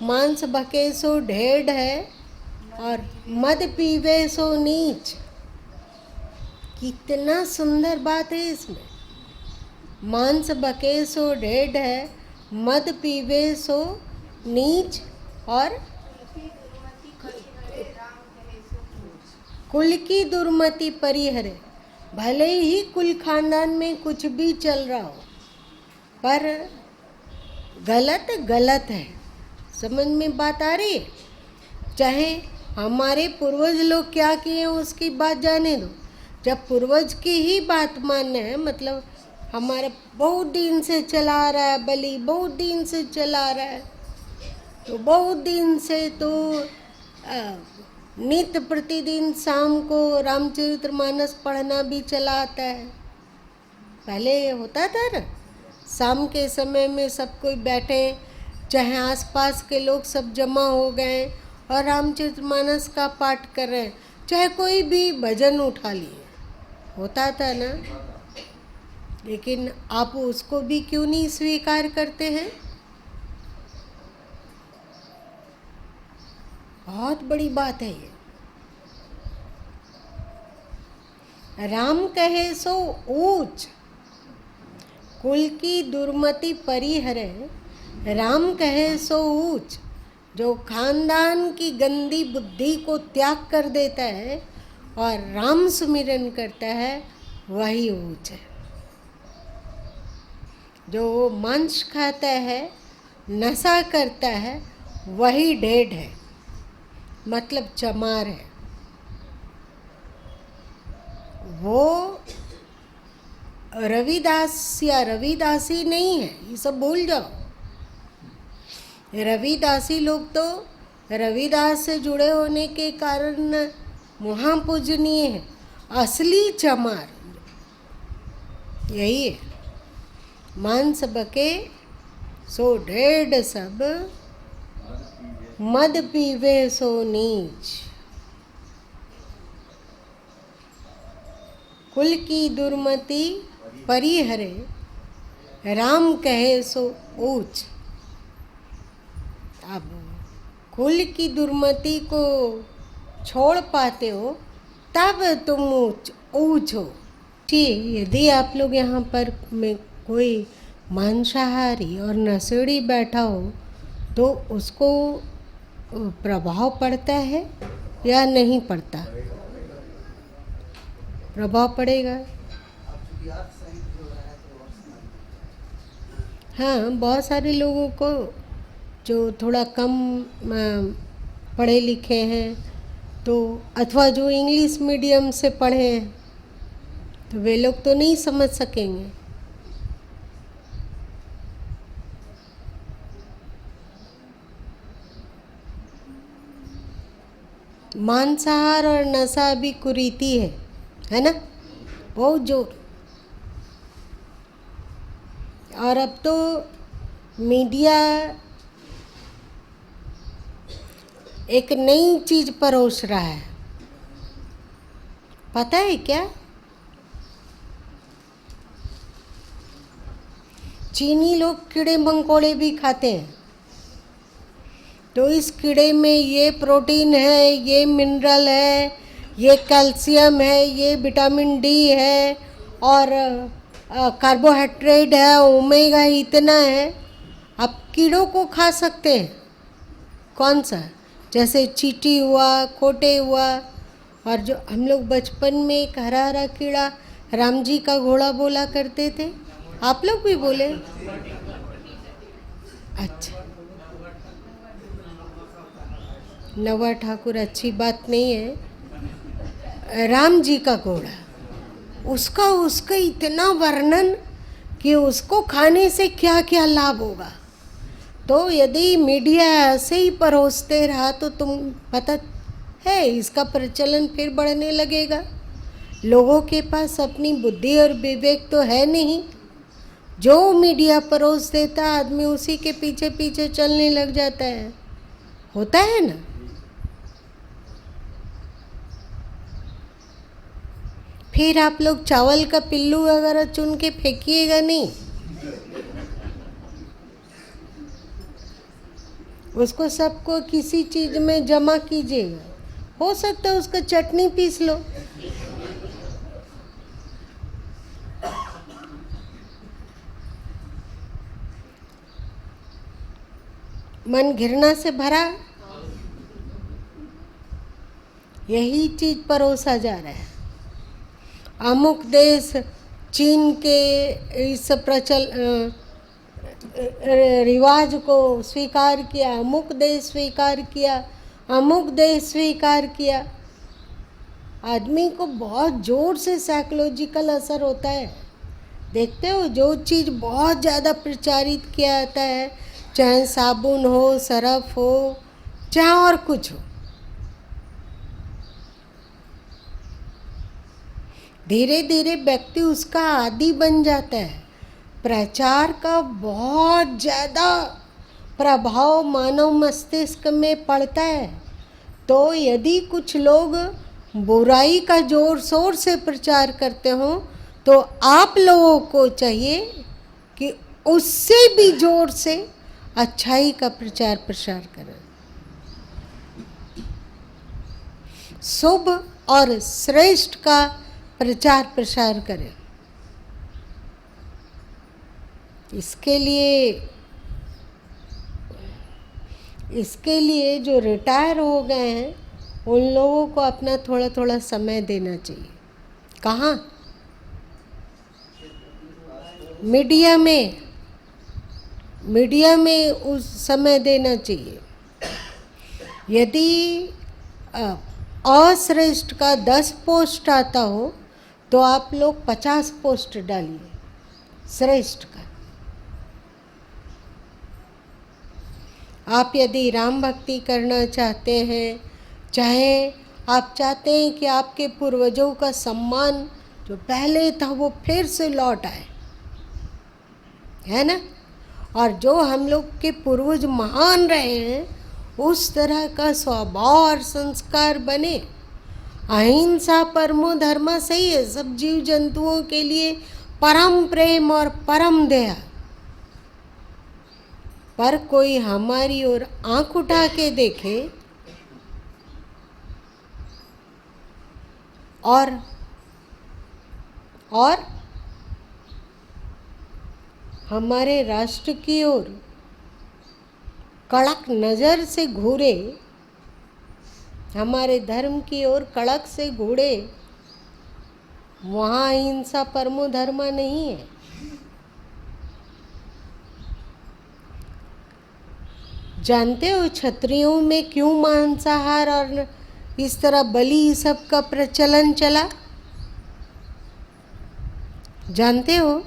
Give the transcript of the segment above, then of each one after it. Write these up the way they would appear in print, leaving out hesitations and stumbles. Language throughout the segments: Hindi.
मांस बके सो ढेढ़ है और मद पीवे सो नीच। कितना सुंदर बात है इसमें। मांस बके सो ढेढ़ है, मद पीवे सो नीच, और कुल की दुर्मति परिहरे। भले ही कुल खानदान में कुछ भी चल रहा हो, पर गलत गलत है। समझ में बात आ रही है? चाहे हमारे पूर्वज लोग क्या किए उसकी बात जाने दो। जब पूर्वज की ही बात मानना है, मतलब हमारा बहुत दिन से चला रहा है, बलि बहुत दिन से चला रहा है, तो बहुत दिन से तो नित्य प्रतिदिन शाम को रामचरितमानस पढ़ना भी चला आता है। पहले होता था ना, शाम के समय में सब कोई बैठे, चाहे आसपास के लोग सब जमा हो गए और रामचरितमानस का पाठ कर रहे हैं, चाहे कोई भी भजन उठा लिए, होता था ना। लेकिन आप उसको भी क्यों नहीं स्वीकार करते हैं? बहुत बड़ी बात है ये। राम कहे सो ऊंच, कुल की दुर्मति परिहरे। राम कहे सो ऊंच। जो खानदान की गंदी बुद्धि को त्याग कर देता है और राम सुमिरन करता है, वही ऊंच है। जो मांस खाता है, नशा करता है, वही ढेढ़ है, मतलब चमार है। वो रविदास या रविदासी नहीं है, ये सब भूल जाओ। रविदासी लोग तो रविदास से जुड़े होने के कारण महापूजनीय है। असली चमार यही है। मांस बके सो ढेढ़ सब, मद पीवे सो नीच। कुल की दुर्मति परिहरे, राम कहे सो ऊंच। अब कुल की दुर्मति को छोड़ पाते हो तब तुम ऊंच हो। ठीक, यदि आप लोग यहाँ पर में कोई मांसाहारी और नशेड़ी बैठा हो तो उसको प्रभाव पड़ता है या नहीं पड़ता? प्रभाव पड़ेगा। हाँ, बहुत सारे लोगों को जो थोड़ा कम पढ़े लिखे हैं, तो अथवा जो इंग्लिश मीडियम से पढ़े हैं, तो वे लोग तो नहीं समझ सकेंगे। मांसाहार और नशा भी कुरीति है ना, बहुत जोर। और अब तो मीडिया एक नई चीज परोस रहा है, पता है क्या? चीनी लोग कीड़े मकोड़े भी खाते हैं, तो इस कीड़े में ये प्रोटीन है, ये मिनरल है, ये कैल्शियम है, ये विटामिन डी है, और कार्बोहाइड्रेट है, ओमेगा इतना है। आप कीड़ों को खा सकते हैं। कौन सा? जैसे चींटी हुआ, खोटे हुआ, और जो हम लोग बचपन में एक हरा हरा कीड़ा राम जी का घोड़ा बोला करते थे, आप लोग भी बोले? अच्छा, नवा ठाकुर अच्छी बात नहीं है। राम जी का घोड़ा, उसका इतना वर्णन कि उसको खाने से क्या क्या लाभ होगा। तो यदि मीडिया ऐसे ही परोसते रहा तो तुम पता है इसका प्रचलन फिर बढ़ने लगेगा। लोगों के पास अपनी बुद्धि और विवेक तो है नहीं। जो मीडिया परोस देता आदमी उसी के पीछे पीछे चलने लग जाता है, होता है ना। फिर आप लोग चावल का पिल्लू वगैरह चुन के फेंकिएगा नहीं। उसको सबको किसी चीज़ में जमा कीजिएगा, हो सकता है उसका चटनी पीस लो। मन घृणा से भरा, यही चीज परोसा जा रहा है। अमुक देश चीन के इस रिवाज को स्वीकार किया, अमुक देश स्वीकार किया, अमुक देश स्वीकार किया। आदमी को बहुत जोर से साइकोलॉजिकल असर होता है। देखते हो, जो चीज़ बहुत ज़्यादा प्रचारित किया जाता है, चाहे साबुन हो, सरफ हो, चाहे और कुछ हो, धीरे धीरे व्यक्ति उसका आदी बन जाता है। प्रचार का बहुत ज़्यादा प्रभाव मानव मस्तिष्क में पड़ता है। तो यदि कुछ लोग बुराई का जोर शोर से प्रचार करते हो, तो आप लोगों को चाहिए कि उससे भी जोर से अच्छाई का प्रचार प्रसार करें, शुभ और श्रेष्ठ का प्रचार प्रसार करें। इसके लिए जो रिटायर हो गए हैं उन लोगों को अपना थोड़ा थोड़ा समय देना चाहिए। कहाँ? मीडिया में उस समय देना चाहिए। यदि अश्रेष्ठ का 10 पोस्ट आता हो तो आप लोग 50 पोस्ट डालिए श्रेष्ठ का। आप यदि राम भक्ति करना चाहते हैं, चाहे आप चाहते हैं कि आपके पूर्वजों का सम्मान जो पहले था वो फिर से लौट आए, है ना, और जो हम लोग के पूर्वज महान रहे हैं उस तरह का स्वभाव और संस्कार बने। अहिंसा परमो धर्म सही है, सब जीव जंतुओं के लिए परम प्रेम और परम दया। पर कोई हमारी ओर आंख उठा के देखे और हमारे राष्ट्र की ओर कड़क नज़र से घूरे, हमारे धर्म की ओर कड़क से घूरे, वहाँ अहिंसा परमो धर्म नहीं है। जानते हो क्षत्रियों में क्यों मांसाहार और इस तरह बलि सब का प्रचलन चला? जानते हो?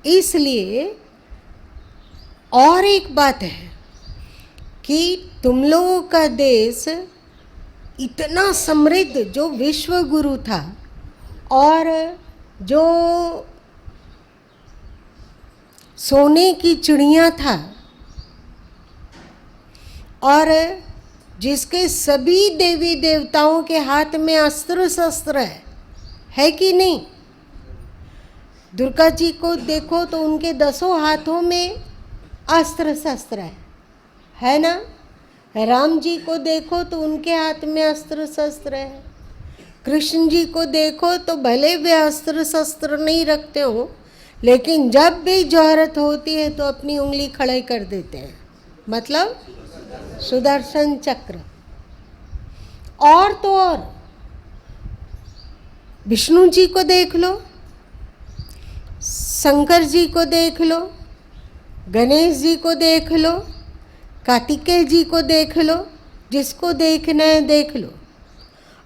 इसलिए और एक बात है कि तुम लोगों का देश इतना समृद्ध, जो विश्व गुरु था और जो सोने की चिड़िया था और जिसके सभी देवी देवताओं के हाथ में अस्त्र शस्त्र है कि नहीं? दुर्गा जी को देखो तो उनके 10 हाथों में अस्त्र शस्त्र है ना। राम जी को देखो तो उनके हाथ में अस्त्र शस्त्र है। कृष्ण जी को देखो तो भले वे अस्त्र शस्त्र नहीं रखते हो, लेकिन जब भी जरूरत होती है तो अपनी उंगली खड़े कर देते हैं, मतलब सुदर्शन चक्र। और तो और विष्णु जी को देख लो, शंकर जी को देख लो, गणेश जी को देख लो, कार्तिकेय जी को देख लो, जिसको देखना है देख लो।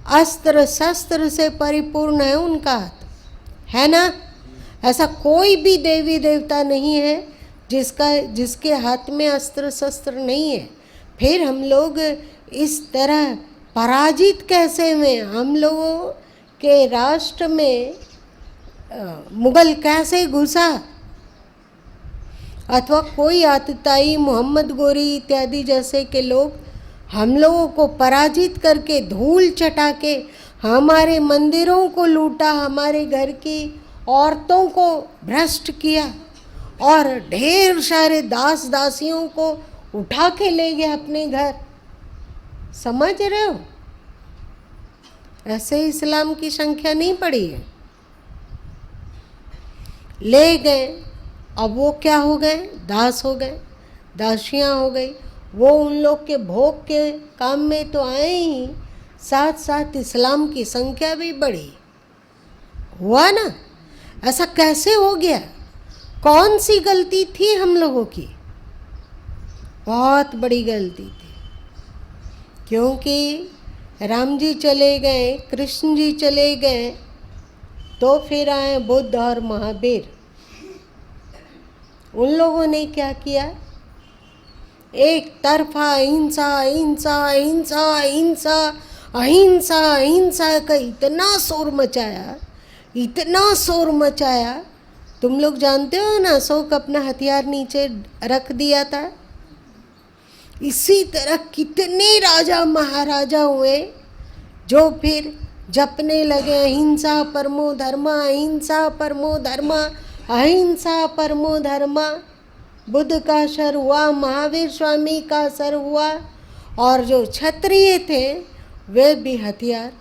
अस्त्र शस्त्र से परिपूर्ण है उनका हाथ, है ना। ऐसा कोई भी देवी देवता नहीं है जिसके हाथ में अस्त्र शस्त्र नहीं है। फिर हम लोग इस तरह पराजित कैसे हुए? हम लोगों के राष्ट्र में मुगल कैसे घुसा, अथवा कोई आतताई मोहम्मद गोरी इत्यादि जैसे के लोग हम लोगों को पराजित करके धूल चटा के हमारे मंदिरों को लूटा, हमारे घर की औरतों को भ्रष्ट किया, और ढेर सारे दास दासियों को उठा के ले गए अपने घर। समझ रहे हो? ऐसे इस्लाम की संख्या नहीं पड़ी है। ले गए, अब वो क्या हो गए? दास हो गए, दासियां हो गई। वो उन लोग के भोग के काम में तो आए ही, साथ साथ इस्लाम की संख्या भी बढ़ी। हुआ ना? ऐसा कैसे हो गया? कौन सी गलती थी हम लोगों की? बहुत बड़ी गलती थी, क्योंकि राम जी चले गए, कृष्ण जी चले गए, तो फिर आए बुद्ध और महावीर। उन लोगों ने क्या किया? एक तरफा अहिंसा अहिंसा अहिंसा अहिंसा अहिंसा अहिंसा का इतना शोर मचाया, इतना शोर मचाया। तुम लोग जानते हो ना, अशोक अपना हथियार नीचे रख दिया था। इसी तरह कितने राजा महाराजा हुए जो फिर जपने लगे अहिंसा परमो धर्मा, अहिंसा परमो धर्मा, अहिंसा परमो धर्मा। बुद्ध का असर हुआ, महावीर स्वामी का असर हुआ, और जो क्षत्रिय थे वे भी हथियार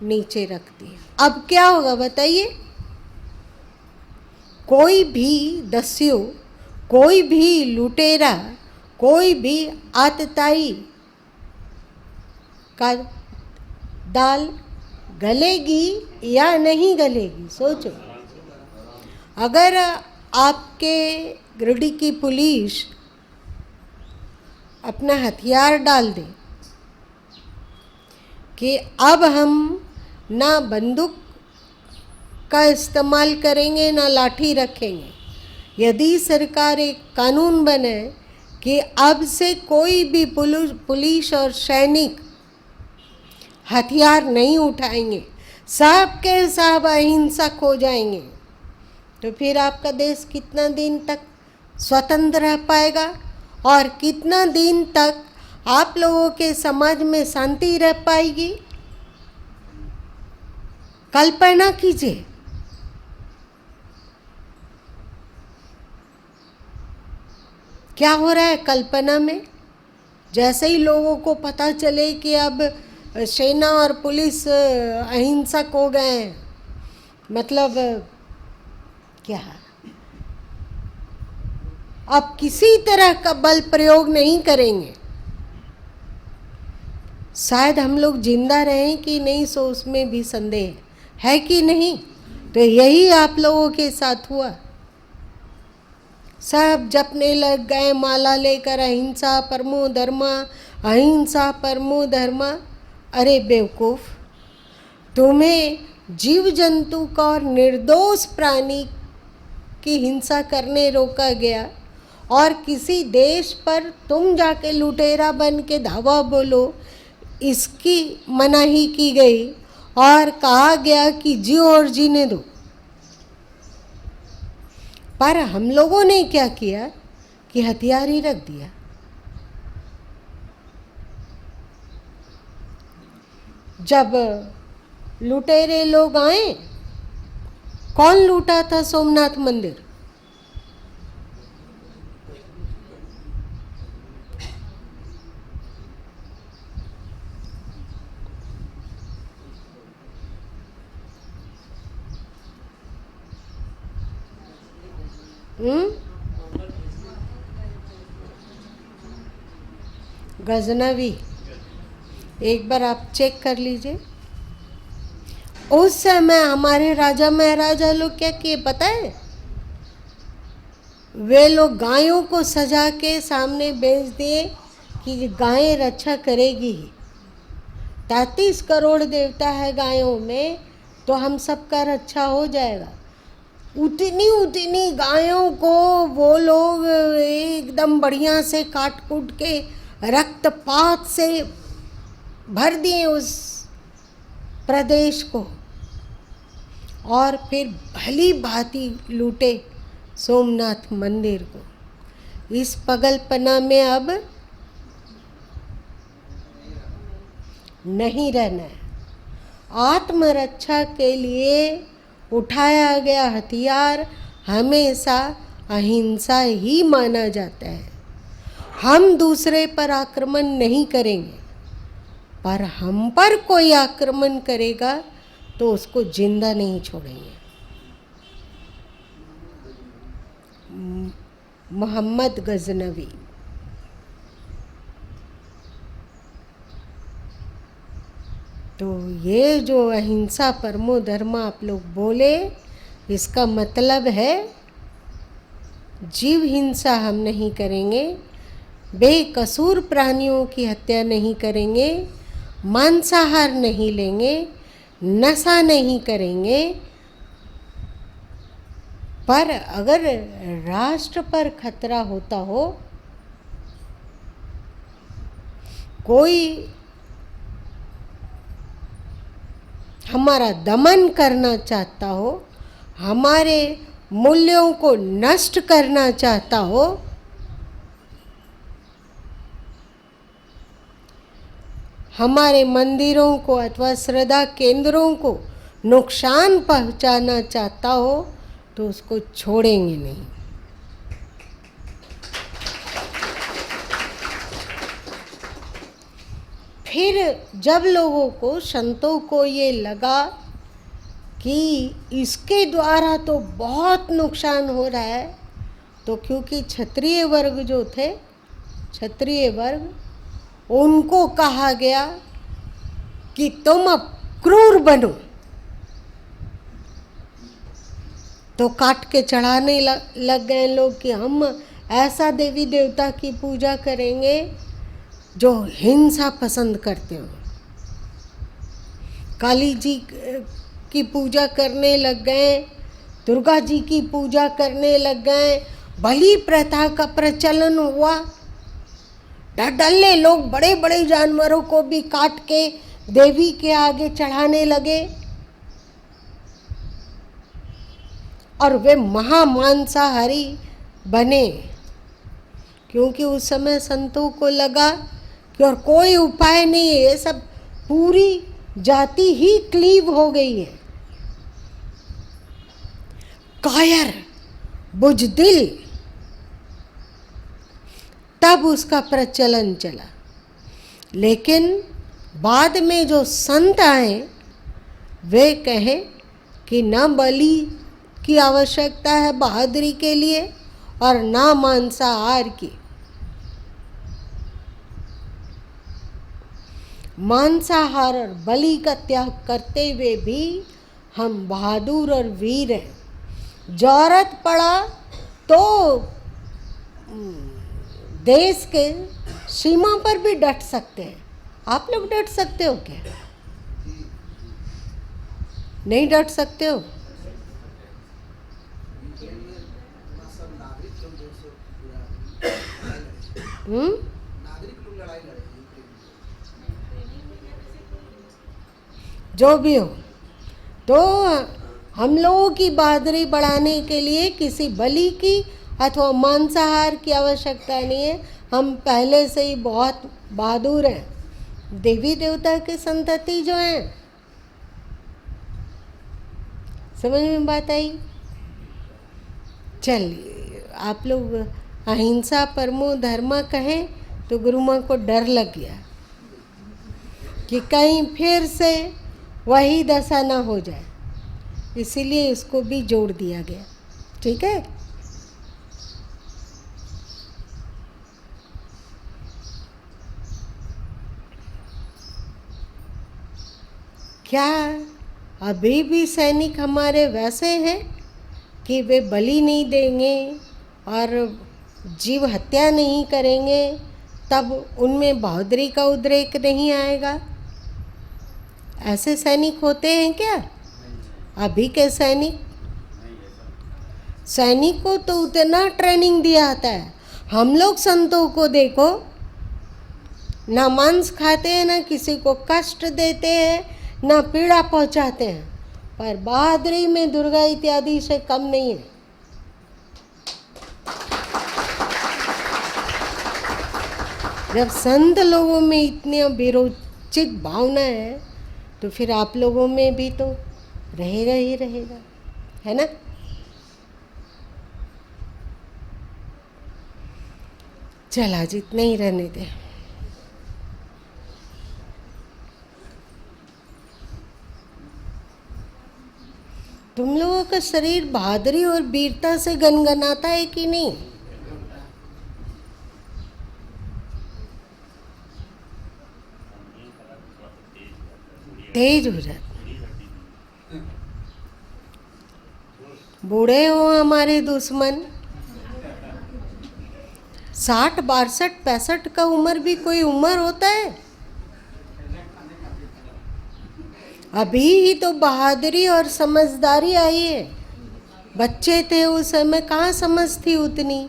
नीचे रख दिए। अब क्या होगा बताइए? कोई भी दस्यु, कोई भी लुटेरा, कोई भी आतताई का दाल गलेगी या नहीं गलेगी? सोचो। अगर आपके गिरडी की पुलिस अपना हथियार डाल दे कि अब हम ना बंदूक का इस्तेमाल करेंगे ना लाठी रखेंगे, यदि सरकार एक कानून बने कि अब से कोई भी पुलिस और सैनिक हथियार नहीं उठाएंगे, सब के सब अहिंसक हो जाएंगे, तो फिर आपका देश कितना दिन तक स्वतंत्र रह पाएगा? और कितना दिन तक आप लोगों के समाज में शांति रह पाएगी? कल्पना कीजिए। क्या हो रहा है कल्पना में? जैसे ही लोगों को पता चले कि अब सेना और पुलिस अहिंसक हो गए हैं, मतलब क्या, अब किसी तरह का बल प्रयोग नहीं करेंगे। शायद हम लोग जिंदा रहें कि नहीं, सो उसमें भी संदेह है कि नहीं? तो यही आप लोगों के साथ हुआ। सब जपने लग गए माला लेकर अहिंसा परमो धर्मा, अहिंसा परमो धर्मा। अरे बेवकूफ़, तुम्हें जीव जंतु का और निर्दोष प्राणी की हिंसा करने रोका गया, और किसी देश पर तुम जाके लुटेरा बन के धावा बोलो, इसकी मनाही की गई और कहा गया कि जियो और जीने दो। पर हम लोगों ने क्या किया कि हथियार ही रख दिया। जब लुटेरे लोग आए, कौन लूटा था सोमनाथ मंदिर? गजनवी। एक बार आप चेक कर लीजिए। उस समय हमारे राजा महाराजा लोग क्या किए पता है? वे लोग गायों को सजा के सामने बेच दिए कि गायें रक्षा करेगी ही। 33 करोड़ देवता है गायों में, तो हम सबका रक्षा हो जाएगा। उतनी गायों को वो लोग एकदम बढ़िया से काट कूट के रक्तपात से भर दिए उस प्रदेश को, और फिर भली भांति लूटे सोमनाथ मंदिर को। इस पगलपना में अब नहीं रहना है। आत्मरक्षा के लिए उठाया गया हथियार हमेशा अहिंसा ही माना जाता है। हम दूसरे पर आक्रमण नहीं करेंगे, पर हम पर कोई आक्रमण करेगा तो उसको जिंदा नहीं छोड़ेंगे। मोहम्मद गजनवी। तो ये जो अहिंसा परमो धर्म आप लोग बोले, इसका मतलब है जीव हिंसा हम नहीं करेंगे, बेकसूर प्राणियों की हत्या नहीं करेंगे, मांसाहार नहीं लेंगे, नशा नहीं करेंगे। पर अगर राष्ट्र पर खतरा होता हो, कोई हमारा दमन करना चाहता हो, हमारे मूल्यों को नष्ट करना चाहता हो, हमारे मंदिरों को अथवा श्रद्धा केंद्रों को नुकसान पहुंचाना चाहता हो, तो उसको छोड़ेंगे नहीं। फिर जब लोगों को, संतों को ये लगा कि इसके द्वारा तो बहुत नुकसान हो रहा है, तो क्योंकि क्षत्रिय वर्ग जो थे, क्षत्रिय वर्ग, उनको कहा गया कि तुम अब क्रूर बनो, तो काट के चढ़ाने लग गए लोग कि हम ऐसा देवी देवता की पूजा करेंगे जो हिंसा पसंद करते हो। काली जी की पूजा करने लग गए, दुर्गा जी की पूजा करने लग गए, बलि प्रथा का प्रचलन हुआ। डल्ले लोग बड़े बड़े जानवरों को भी काट के देवी के आगे चढ़ाने लगे, और वे महामांसाहारी बने, क्योंकि उस समय संतों को लगा कि और कोई उपाय नहीं है, ये सब पूरी जाति ही क्लीव हो गई है। कायर, बुजदिल, तब उसका प्रचलन चला। लेकिन बाद में जो संत आए, वे कहे कि न बलि की आवश्यकता है बहादुरी के लिए, और ना मांसाहार की। मांसाहार और बलि का त्याग करते हुए भी हम बहादुर और वीर हैं। जरूरत पड़ा तो देश के सीमा पर भी डट सकते हैं। आप लोग डट सकते हो क्या? नहीं डट सकते हो? जो भी हो, तो हम लोगों की बहादुरी बढ़ाने के लिए किसी बलि की अथवा मांसाहार की आवश्यकता नहीं है। हम पहले से ही बहुत बहादुर हैं। देवी देवता की संतति जो है, समझ में बात आई? चलिए, आप लोग अहिंसा परमो धर्म कहें तो गुरु माँ को डर लग गया कि कहीं फिर से वही दशा ना हो जाए, इसीलिए इसको भी जोड़ दिया गया। ठीक है? क्या अभी भी सैनिक हमारे वैसे हैं कि वे बलि नहीं देंगे और जीव हत्या नहीं करेंगे, तब उनमें बहादुरी का उद्रेक नहीं आएगा? ऐसे सैनिक होते हैं क्या अभी के सैनिक? सैनिक को तो उतना ट्रेनिंग दिया जाता है। हम लोग संतों को देखो, ना मांस खाते हैं, ना किसी को कष्ट देते हैं, ना पीड़ा पहुंचाते हैं, पर बहादुरी में दुर्गा इत्यादि से कम नहीं है। जब संत लोगों में इतनी विरोचित भावना है, तो फिर आप लोगों में भी तो रहेगा ही रहेगा, है ना? चला जितने ही रहने दे। तुम लोगों का शरीर बहादुरी और वीरता से गनगनाता है कि नहीं? तेज हो जाता। बूढ़े हो हमारे दुश्मन, 60, 62, 65 का उम्र भी कोई उम्र होता है? अभी ही तो बहादुरी और समझदारी आई है। बच्चे थे उस समय, कहाँ समझ थी उतनी।